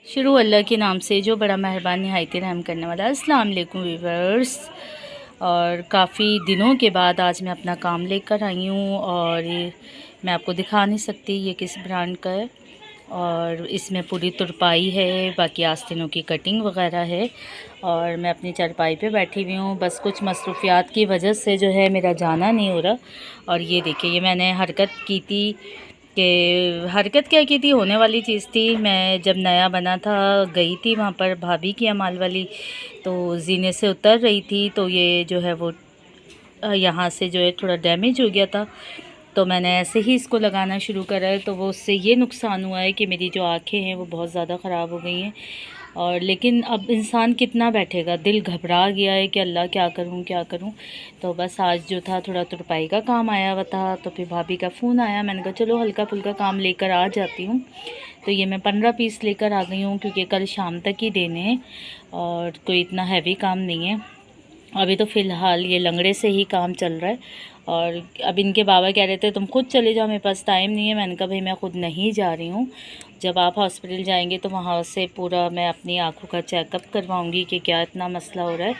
शुरू अल्लाह के नाम से जो बड़ा मेहरबान नहायत रहम करने वाला। अस्सलाम वालेकुम व्यूअर्स। और काफ़ी दिनों के बाद आज मैं अपना काम लेकर आई हूँ और मैं आपको दिखा नहीं सकती ये किस ब्रांड का है। और इसमें पूरी तुरपाई है, बाकी आस्तीनों की कटिंग वगैरह है। और मैं अपनी चारपाई पे बैठी हुई हूँ। बस कुछ मसरूफियात की वजह से जो है मेरा जाना नहीं हो रहा। और ये देखिए, ये मैंने हरकत की थी कि हरकत क्या की थी, होने वाली चीज़ थी। मैं जब नया बना था गई थी वहाँ पर भाभी की अमाल वाली, तो जीने से उतर रही थी तो ये जो है वो यहाँ से जो है थोड़ा डैमेज हो गया था। तो मैंने ऐसे ही इसको लगाना शुरू करा है, तो वो उससे ये नुकसान हुआ है कि मेरी जो आँखें हैं वो बहुत ज़्यादा ख़राब हो गई हैं। और लेकिन अब इंसान कितना बैठेगा, दिल घबरा गया है कि अल्लाह क्या करूं क्या करूं। तो बस आज जो था थोड़ा तुरपाई का काम आया हुआ था, तो फिर भाभी का फ़ोन आया, मैंने कहा चलो हल्का फुल्का काम लेकर आ जाती हूँ। तो ये मैं 15 पीस लेकर आ गई हूँ क्योंकि कल शाम तक ही देने हैं और कोई इतना हैवी काम नहीं है। अभी तो फ़िलहाल ये लंगड़े से ही काम चल रहा है। और अब इनके बाबा कह रहे थे तुम खुद चले जाओ, मेरे पास टाइम नहीं है। मैंने कहा भाई मैं खुद नहीं जा रही हूँ, जब आप हॉस्पिटल जाएंगे तो वहाँ से पूरा मैं अपनी आँखों का चेकअप करवाऊँगी कि क्या इतना मसला हो रहा है।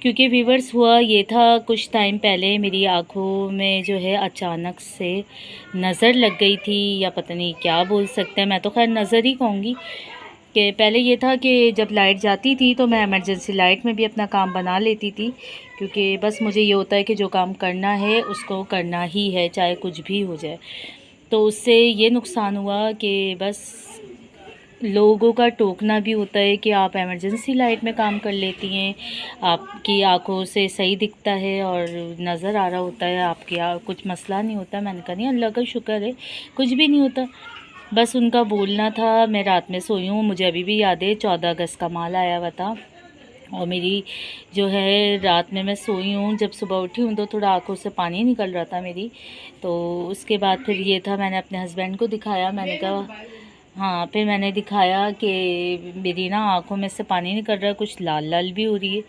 क्योंकि वीवर्स हुआ ये था, कुछ टाइम पहले मेरी आँखों में जो है अचानक से नज़र लग गई थी, या पता नहीं क्या बोल सकते हैं, मैं तो खैर नज़र ही कहूँगी। कि पहले ये था कि जब लाइट जाती थी तो मैं इमरजेंसी लाइट में भी अपना काम बना लेती थी, क्योंकि बस मुझे ये होता है कि जो काम करना है उसको करना ही है, चाहे कुछ भी हो जाए। तो उससे ये नुकसान हुआ कि बस लोगों का टोकना भी होता है कि आप इमरजेंसी लाइट में काम कर लेती हैं, आपकी आंखों से सही दिखता है और नज़र आ रहा होता है, आपके कुछ मसला नहीं होता। मैंने कहा नहीं, अल्लाह का शुक्र है कुछ भी नहीं होता। बस उनका बोलना था। मैं रात में सोई हूँ, मुझे अभी भी याद है 14 अगस्त का माल आया हुआ था। और मेरी जो है रात में मैं सोई हूँ, जब सुबह उठी हूँ तो थोड़ा आंखों से पानी निकल रहा था मेरी। तो उसके बाद फिर ये था, मैंने अपने हस्बैंड को दिखाया, मैंने कहा हाँ, फिर मैंने दिखाया कि मेरी ना आंखों में से पानी निकल रहा है, कुछ लाल लाल भी हो रही है।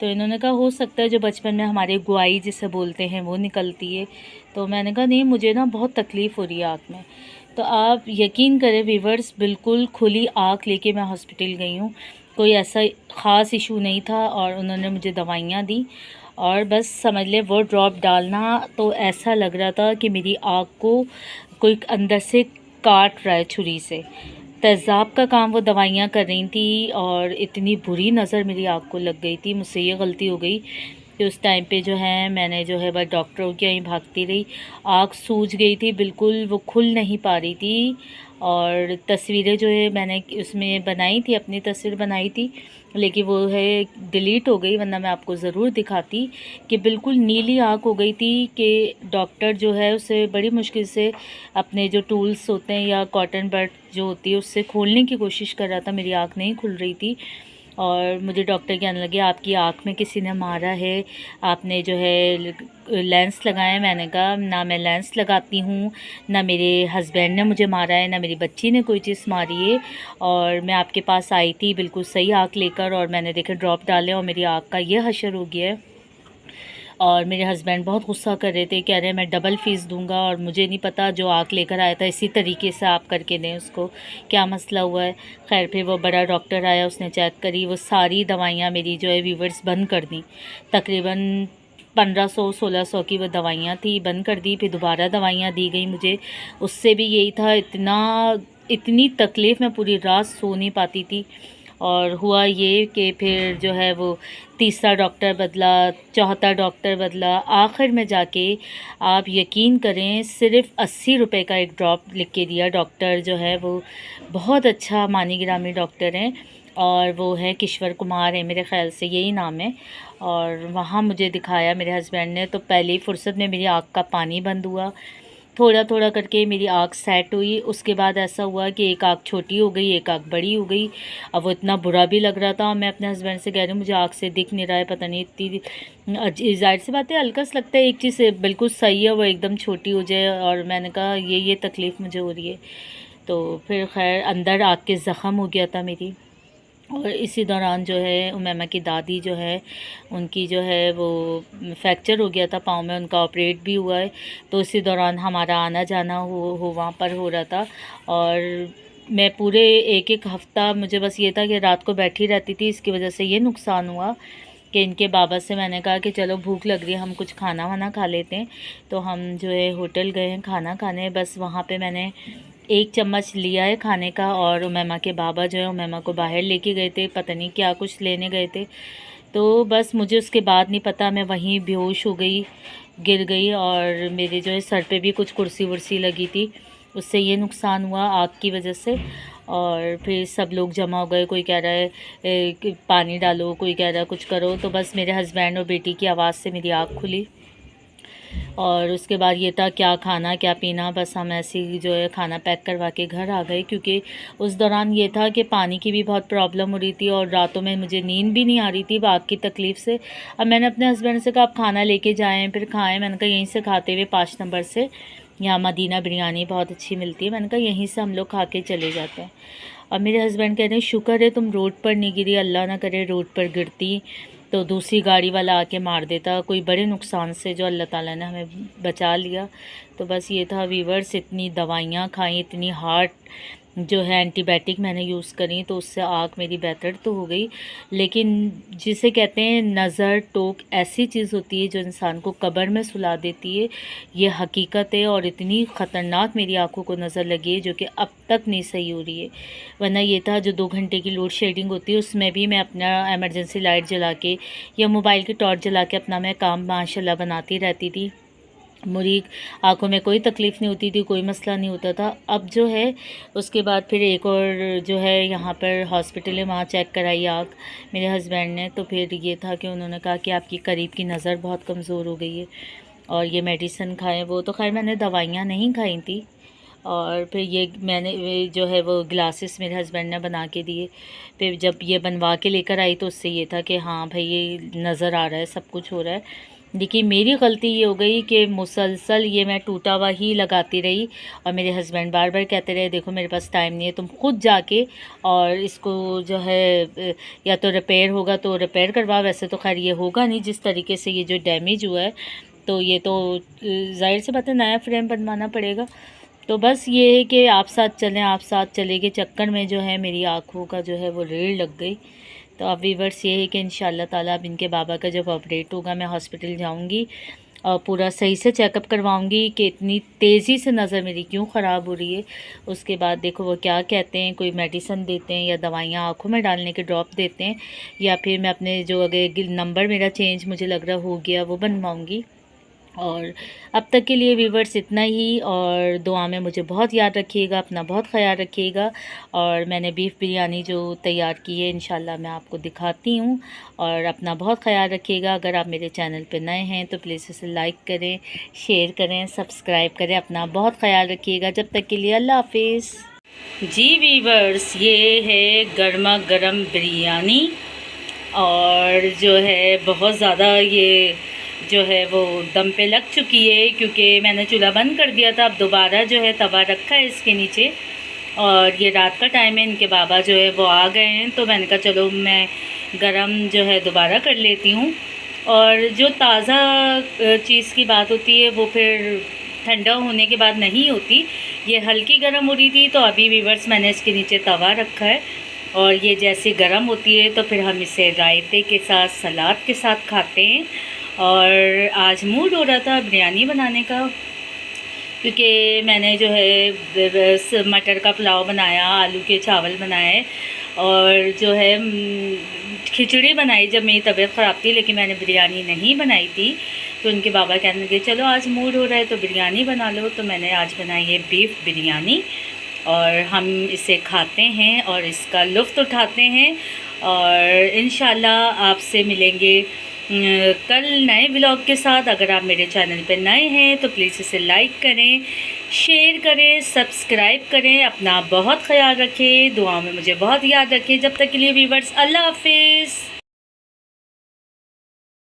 तो इन्होंने कहा हो सकता है जो बचपन में हमारे गुआई जिसे बोलते हैं वो निकलती है। तो मैंने कहा नहीं, मुझे ना बहुत तकलीफ़ हो रही है आँख में। तो आप यकीन करें वीवर्स, बिल्कुल खुली आँख लेके मैं हॉस्पिटल गई हूँ, कोई ऐसा ख़ास इशू नहीं था। और उन्होंने मुझे दवाइयाँ दी और बस समझ ले वो ड्रॉप डालना तो ऐसा लग रहा था कि मेरी आँख को कोई अंदर से काट रहा है छुरी से। तेज़ाब का काम वो दवाइयाँ कर रही थी और इतनी बुरी नज़र मेरी आँख को लग गई थी। मुझसे ये गलती हो गई कि उस टाइम पे जो है मैंने जो है बस डॉक्टरों के यहीं भागती रही। आँख सूज गई थी बिल्कुल, वो खुल नहीं पा रही थी। और तस्वीरें जो है मैंने उसमें बनाई थी, अपनी तस्वीर बनाई थी, लेकिन वो है डिलीट हो गई, वरना मैं आपको ज़रूर दिखाती कि बिल्कुल नीली आँख हो गई थी। कि डॉक्टर जो है उसे बड़ी मुश्किल से अपने जो टूल्स होते हैं या कॉटन बड जो होती है उससे खोलने की कोशिश कर रहा था, मेरी आँख नहीं खुल रही थी। और मुझे डॉक्टर कहने लगे आपकी आँख में किसी ने मारा है, आपने जो है लेंस लगाए। मैंने कहा ना मैं लेंस लगाती हूँ, ना मेरे हस्बैंड ने मुझे मारा है, ना मेरी बच्ची ने कोई चीज़ मारी है। और मैं आपके पास आई थी बिल्कुल सही आँख लेकर और मैंने देखे ड्रॉप डाले और मेरी आँख का ये हशर हो गया है। और मेरे हस्बैंड बहुत गुस्सा कर रहे थे, कह रहे मैं डबल फ़ीस दूंगा। और मुझे नहीं पता जो आँख लेकर आया था इसी तरीके से आप करके दें उसको, क्या मसला हुआ है। खैर फिर वो बड़ा डॉक्टर आया, उसने चेक करी, वो सारी दवाइयाँ मेरी जो है वीवर्स बंद कर दी। तकरीबन 1500-1600 की वो दवाइयाँ थी, बंद कर दी। फिर दोबारा दवाइयाँ दी गई मुझे, उससे भी यही था। इतनी तकलीफ़, मैं पूरी रात सो नहीं पाती थी। और हुआ ये कि फिर जो है वो तीसरा डॉक्टर बदला, चौथा डॉक्टर बदला, आखिर में जाके आप यकीन करें सिर्फ़ 80 रुपए का एक ड्रॉप लिख के दिया। डॉक्टर जो है वो बहुत अच्छा मानी गिरामी डॉक्टर हैं और वो है किश्वर कुमार है, मेरे ख़्याल से यही नाम है। और वहाँ मुझे दिखाया मेरे हस्बैंड ने, तो पहली फ़ुर्सत में मेरी आँख का पानी बंद हुआ, थोड़ा थोड़ा करके मेरी आँख सेट हुई। उसके बाद ऐसा हुआ कि एक आँख छोटी हो गई, एक आँख बड़ी हो गई। अब वो इतना बुरा भी लग रहा था। मैं अपने हस्बैंड से कह रही हूँ मुझे आँख से दिख नहीं रहा है, पता नहीं इतनी जाहिर सी बात है, हल्का सा लगता है एक चीज़ बिल्कुल सही है वो एकदम छोटी हो जाए। और मैंने कहा ये तकलीफ़ मुझे हो रही है। तो फिर खैर अंदर आँख के ज़ख़म हो गया था मेरी। और इसी दौरान जो है उमैमा की दादी जो है उनकी जो है वो फ्रैक्चर हो गया था पाँव में, उनका ऑपरेट भी हुआ है। तो इसी दौरान हमारा आना जाना हो वहाँ पर हो रहा था। और मैं पूरे एक हफ़्ता मुझे बस ये था कि रात को बैठी रहती थी, इसकी वजह से ये नुकसान हुआ कि इनके बाबा से मैंने कहा कि चलो भूख लग रही है, हम कुछ खाना वाना खा लेते हैं। तो हम जो है होटल गए हैं खाना खाने। बस वहाँ पे मैंने 1 चम्मच लिया है खाने का, और उमैमा के बाबा जो है उमैमा को बाहर लेके गए थे, पता नहीं क्या कुछ लेने गए थे। तो बस मुझे उसके बाद नहीं पता, मैं वहीं बेहोश हो गई, गिर गई, और मेरे जो है सर पे भी कुछ कुर्सी वुर्सी लगी थी, उससे ये नुकसान हुआ आग की वजह से। और फिर सब लोग जमा हो गए, कोई कह रहा है कि पानी डालो, कोई कह रहा है कुछ करो। तो बस मेरे हस्बैंड और बेटी की आवाज़ से मेरी आँख खुली, और उसके बाद ये था क्या खाना क्या पीना। बस हम ऐसे ही जो है खाना पैक करवा के घर आ गए, क्योंकि उस दौरान ये था कि पानी की भी बहुत प्रॉब्लम हो रही थी, और रातों में मुझे नींद भी नहीं आ रही थी आग की तकलीफ़ से। अब मैंने अपने हस्बैंड से कहा आप खाना लेके जाएँ, फिर खाएँ। मैंने कहा यहीं से खाते हुए 5 नंबर से, यहाँ मदीना बिरयानी बहुत अच्छी मिलती है, मैंने कहा यहीं से हम लोग खा के चले जाते हैं। और मेरे हस्बैंड कह रहे हैं शुक्र है तुम रोड पर नहीं गिरी, अल्लाह ना करे रोड पर गिरती तो दूसरी गाड़ी वाला आके मार देता, कोई बड़े नुकसान से जो अल्लाह ताला ने हमें बचा लिया। तो बस ये था वीवर्स, इतनी दवाइयाँ खाई, इतनी हार्ड जो है एंटीबायोटिक मैंने यूज़ करी, तो उससे आँख मेरी बेहतर तो हो गई। लेकिन जिसे कहते हैं नज़र टोक ऐसी चीज़ होती है जो इंसान को कब्र में सुला देती है, ये हकीकत है। और इतनी ख़तरनाक मेरी आँखों को नज़र लगी है जो कि अब तक नहीं सही हो रही है। वरना ये था जो 2 घंटे की लोड शेडिंग होती है उसमें भी मैं अपना एमरजेंसी लाइट जला के या मोबाइल की टॉर्च जला के अपना मैं काम माशाल्लाह बनाती रहती थी। मुझे आँखों में कोई तकलीफ़ नहीं होती थी, कोई मसला नहीं होता था। अब जो है उसके बाद फिर एक और जो है यहाँ पर हॉस्पिटल है, वहाँ चेक कराई आँख मेरे हस्बैंड ने। तो फिर ये था कि उन्होंने कहा कि आपकी करीब की नज़र बहुत कमज़ोर हो गई है और ये मेडिसिन खाएं। वो तो खैर मैंने दवाइयाँ नहीं खाई थी। और फिर ये मैंने जो है वो ग्लासेस मेरे हस्बैंड ने बना के दिए। फिर जब ये बनवा के लेकर आई तो उससे ये था कि हाँ भाई ये नज़र आ रहा है, सब कुछ हो रहा है। देखिए मेरी गलती ये हो गई कि मुसलसल ये मैं टूटा हुआ ही लगाती रही, और मेरे हस्बैंड बार बार कहते रहे देखो मेरे पास टाइम नहीं है, तुम खुद जाके और इसको जो है या तो रिपेयर होगा तो रिपेयर करवा। वैसे तो खैर ये होगा नहीं, जिस तरीके से ये जो डैमेज हुआ है तो ये तो ज़ाहिर सी बात है नया फ्रेम बनवाना पड़ेगा। तो बस ये है कि आप साथ चलें, आप साथ चले के चक्कर में जो है मेरी आँखों का जो है वो रेड़ लग गई। तो अब वीवर्स ये है कि इंशाल्लाह ताला अब इनके बाबा का जब ऑपरेट होगा मैं हॉस्पिटल जाऊंगी और पूरा सही से चेकअप करवाऊंगी कि इतनी तेज़ी से नज़र मेरी क्यों ख़राब हो रही है। उसके बाद देखो वो क्या कहते हैं, कोई मेडिसिन देते हैं या दवाइयाँ आँखों में डालने के ड्रॉप देते हैं, या फिर मैं अपने जो अगर नंबर मेरा चेंज मुझे लग रहा हो गया वो बनवाऊँगी। और अब तक के लिए व्यूवर्स इतना ही, और दुआ में मुझे बहुत याद रखिएगा, अपना बहुत ख्याल रखिएगा। और मैंने बीफ बिरयानी जो तैयार की है इंशाल्लाह मैं आपको दिखाती हूँ, और अपना बहुत ख्याल रखिएगा। अगर आप मेरे चैनल पे नए हैं तो प्लीज़ इसे लाइक करें, शेयर करें, सब्सक्राइब करें। अपना बहुत ख्याल रखिएगा। जब तक के लिए अल्लाह हाफिज़। जी व्यूवर्स, ये है गर्मा गर्म बिरयानी, और जो है बहुत ज़्यादा ये जो है वो दम पे लग चुकी है, क्योंकि मैंने चूल्हा बंद कर दिया था। अब दोबारा जो है तवा रखा है इसके नीचे, और ये रात का टाइम है, इनके बाबा जो है वो आ गए हैं, तो मैंने कहा चलो मैं गरम जो है दोबारा कर लेती हूँ। और जो ताज़ा चीज़ की बात होती है वो फिर ठंडा होने के बाद नहीं होती, ये हल्की गर्म हो रही थी। तो अभी व्यूवर्स मैंने इसके नीचे तवा रखा है, और ये जैसे गर्म होती है तो फिर हम इसे रायते के साथ सलाद के साथ खाते हैं। और आज मूड हो रहा था बिरयानी बनाने का, क्योंकि मैंने जो है मटर का पुलाव बनाया, आलू के चावल बनाए, और जो है खिचड़ी बनाई जब मेरी तबीयत ख़राब थी, लेकिन मैंने बिरयानी नहीं बनाई थी। तो उनके बाबा कहने लगे चलो आज मूड हो रहा है तो बिरयानी बना लो। तो मैंने आज बनाई है बीफ बिरयानी, और हम इसे खाते हैं और इसका लुत्फ़ उठाते हैं। और इंशाल्लाह आपसे मिलेंगे कल नए व्लॉग के साथ। अगर आप मेरे चैनल पे नए हैं तो प्लीज़ इसे लाइक करें, शेयर करें, सब्सक्राइब करें। अपना बहुत ख्याल रखें, दुआ में मुझे बहुत याद रखें। जब तक के लिए व्यूवर्स अल्लाह हाफिज़।